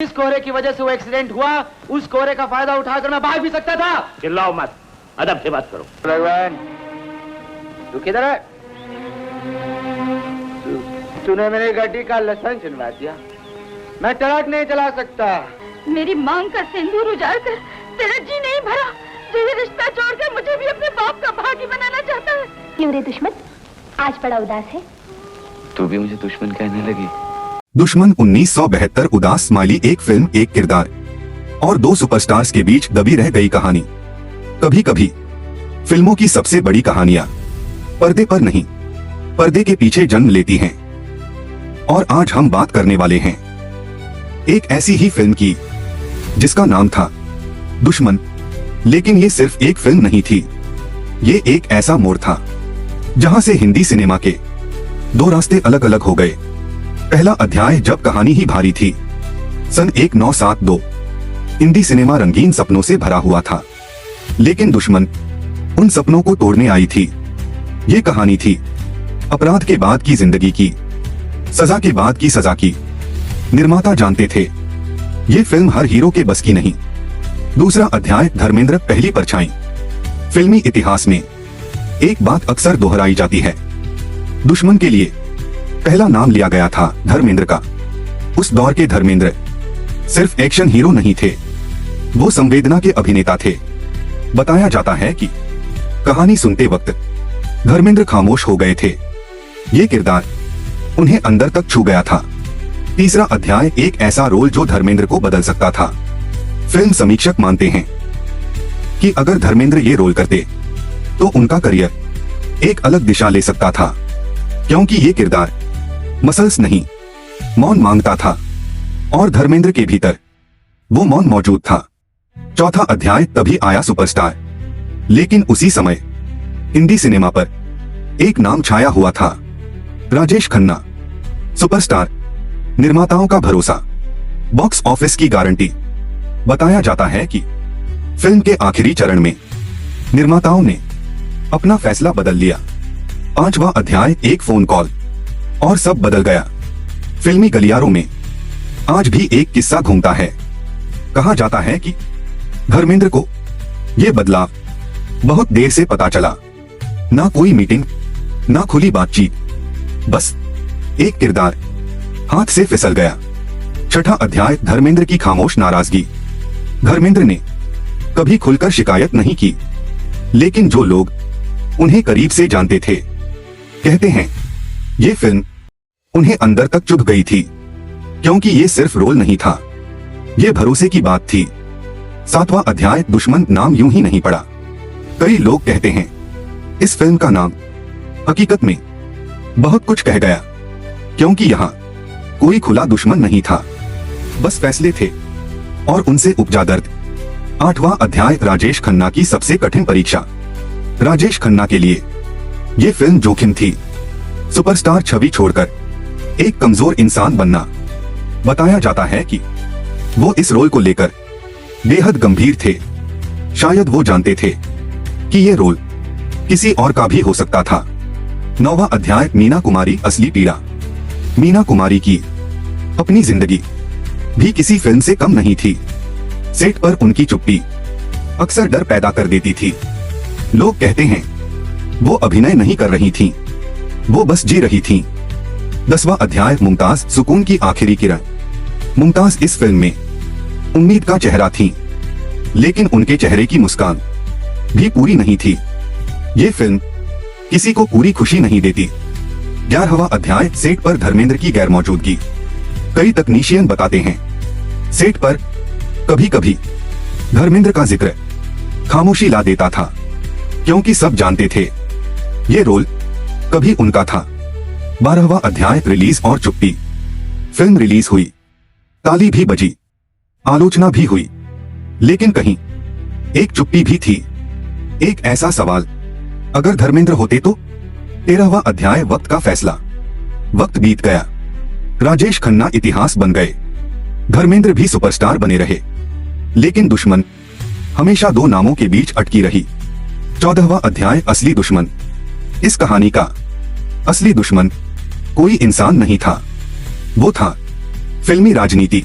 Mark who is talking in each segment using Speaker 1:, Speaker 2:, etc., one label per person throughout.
Speaker 1: जिस कोहरे की वजह से वो एक्सीडेंट हुआ, उस कोहरे का फायदा उठाकर मैं भाग भी सकता था।
Speaker 2: चिल्लाओ मत, अदब से बात करो।
Speaker 1: भगवान, तू किधर है? तूने मेरी गाड़ी का लाइसेंस छीनवा दिया। मैं ट्रक नहीं चला सकता।
Speaker 3: मेरी मांग का सिंदूर उजाड़ कर तेरा जी नहीं भरा। जो ये रिश्ता छोड़कर मुझे भी अपने बाप का भागी बनाना चाहता है। क्यों रे दुश्मन, आज बड़ा उदास है?
Speaker 4: तू भी मुझे दुश्मन कहने लगी।
Speaker 5: दुश्मन 1972 उदास स्माइली, एक फिल्म, एक किरदार और दो सुपरस्टार्स के बीच दबी रह गई कहानी। कभी कभी फिल्मों की सबसे बड़ी कहानियां पर्दे पर नहीं, पर्दे के पीछे जन्म लेती हैं। और आज हम बात करने वाले हैं एक ऐसी ही फिल्म की जिसका नाम था दुश्मन। लेकिन ये सिर्फ एक फिल्म नहीं थी, ये एक ऐसा मोड़ था जहां से हिंदी सिनेमा के दो रास्ते अलग अलग हो गए। पहला अध्याय जब कहानी ही भारी थी। सन 1972 हिंदी सिनेमा रंगीन सपनों से भरा हुआ था, लेकिन दुश्मन उन सपनों को तोड़ने आई थी। ये कहानी थी अपराध के बाद की जिंदगी की, सजा के बाद की सजा की। निर्माता जानते थे ये फिल्म हर हीरो के बस की नहीं। दूसरा अध्याय धर्मेंद्र, पहली परछाई। फिल्मी इतिहास में एक बात अक्सर दोहराई जाती है, दुश्मन के लिए पहला नाम लिया गया था धर्मेंद्र का। उस दौर के धर्मेंद्र सिर्फ एक्शन हीरो नहीं थे, वो संवेदना के अभिनेता थे। बताया जाता है कि कहानी सुनते वक्त धर्मेंद्र खामोश हो गए थे। ये किरदार उन्हें अंदर तक छू गया था। तीसरा अध्याय एक ऐसा रोल जो धर्मेंद्र को बदल सकता था। फिल्म समीक्षक मानते हैं कि अगर धर्मेंद्र ये रोल करते तो उनका करियर एक अलग दिशा ले सकता था, क्योंकि ये किरदार मसल्स नहीं, मौन मांगता था और धर्मेंद्र के भीतर वो मौन मौजूद था। चौथा अध्याय तभी आया सुपरस्टार। लेकिन उसी समय हिंदी सिनेमा पर एक नाम छाया हुआ था, राजेश खन्ना। सुपरस्टार, निर्माताओं का भरोसा, बॉक्स ऑफिस की गारंटी। बताया जाता है कि फिल्म के आखिरी चरण में निर्माताओं ने अपना फैसला बदल लिया। पांचवा अध्याय एक फोन कॉल और सब बदल गया। फिल्मी गलियारों में आज भी एक किस्सा घूमता है। कहा जाता है कि धर्मेंद्र को यह बदलाव बहुत देर से पता चला। ना कोई मीटिंग, ना खुली बातचीत, बस एक किरदार हाथ से फिसल गया। छठा अध्याय धर्मेंद्र की खामोश नाराजगी। धर्मेंद्र ने कभी खुलकर शिकायत नहीं की, लेकिन जो लोग उन्हें करीब से जानते थे कहते हैं ये फिल्म उन्हें अंदर तक चुभ गई थी, क्योंकि ये सिर्फ रोल नहीं था, ये भरोसे की बात थी। सातवां अध्याय दुश्मन नाम यूं ही नहीं पड़ा। कई लोग कहते हैं इस फिल्म का नाम हकीकत में बहुत कुछ कह गया, क्योंकि यहाँ कोई खुला दुश्मन नहीं था, बस फैसले थे और उनसे उपजा दर्द। आठवां अध्याय राजेश खन्ना की सबसे कठिन परीक्षा। राजेश खन्ना के लिए ये फिल्म जोखिम थी। सुपरस्टार छवि छोड़कर एक कमजोर इंसान बनना। बताया जाता है कि वो इस रोल को लेकर बेहद गंभीर थे। शायद वो जानते थे कि ये रोल किसी और का भी हो सकता था। नौवां अध्याय मीना कुमारी, असली पीड़ा। मीना कुमारी की अपनी जिंदगी भी किसी फिल्म से कम नहीं थी। सेट पर उनकी चुप्पी अक्सर डर पैदा कर देती थी। लोग कहते हैं वो अभिनय नहीं कर रही थीं, वो बस जी रही थीं। 10वां अध्याय मुमताज, सुकून की आखिरी किरण। मुमताज इस फिल्म में उम्मीद का चेहरा थी, लेकिन उनके चेहरे की मुस्कान भी पूरी नहीं थी। ये फिल्म किसी को पूरी खुशी नहीं देती। 11वां अध्याय सेट पर धर्मेंद्र की गैर मौजूदगी। कई तकनीशियन बताते हैं सेट पर कभी कभी धर्मेंद्र का जिक्र खामोशी ला देता था, क्योंकि सब जानते थे ये रोल कभी उनका था। 12वां अध्याय रिलीज और चुप्पी। फिल्म रिलीज हुई, ताली भी बजी, आलोचना भी हुई, लेकिन कहीं एक चुप्पी भी थी। एक ऐसा सवाल, अगर धर्मेंद्र होते तो। 13वां अध्याय वक्त का फैसला। वक्त बीत गया, राजेश खन्ना इतिहास बन गए, धर्मेंद्र भी सुपरस्टार बने रहे, लेकिन दुश्मन हमेशा दो नामों के बीच अटकी रही। 14वां अध्याय असली दुश्मन। इस कहानी का असली दुश्मन कोई इंसान नहीं था, वो था फिल्मी राजनीति।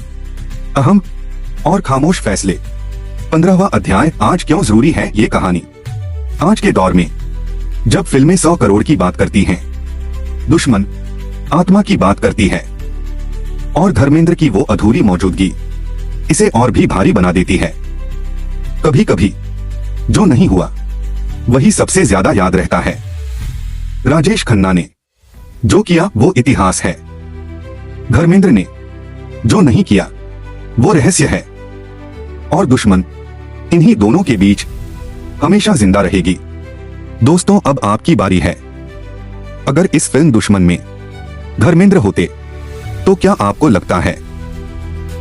Speaker 5: अहम और खामोश फैसले। 15वां अध्याय, आज क्यों जरूरी है ये कहानी। आज के दौर में जब फिल्में 100 करोड़ की बात करती हैं, दुश्मन आत्मा की बात करती है और धर्मेंद्र की वो अधूरी मौजूदगी इसे और भी भारी बना देती है। कभी कभी जो नहीं हुआ वही सबसे ज्यादा याद रहता है। राजेश खन्ना ने जो किया वो इतिहास है, धर्मेंद्र ने जो नहीं किया वो रहस्य है, और दुश्मन इन्हीं दोनों के बीच हमेशा जिंदा रहेगी। दोस्तों, अब आपकी बारी है। अगर इस फिल्म दुश्मन में धर्मेंद्र होते तो क्या आपको लगता है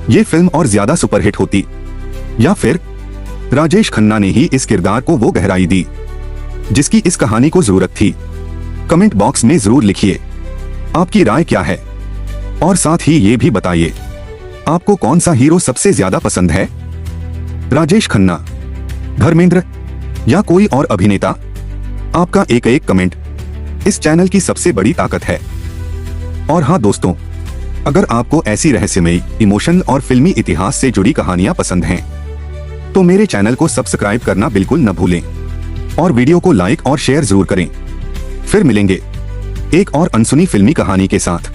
Speaker 5: ये फिल्म और ज्यादा सुपरहिट होती, या फिर राजेश खन्ना ने ही इस किरदार को वो गहराई दी जिसकी इस कहानी को जरूरत थी? कमेंट बॉक्स में जरूर लिखिए आपकी राय क्या है, और साथ ही ये भी बताइए आपको कौन सा हीरो सबसे ज्यादा पसंद है, राजेश खन्ना, धर्मेंद्र या कोई और अभिनेता? आपका एक एक कमेंट इस चैनल की सबसे बड़ी ताकत है। और हाँ दोस्तों, अगर आपको ऐसी रहस्यमयी, इमोशनल और फिल्मी इतिहास से जुड़ी कहानियां पसंद हैं तो मेरे चैनल को सब्सक्राइब करना बिल्कुल न भूलें और वीडियो को लाइक और शेयर जरूर करें। फिर मिलेंगे एक और अनसुनी फिल्मी कहानी के साथ।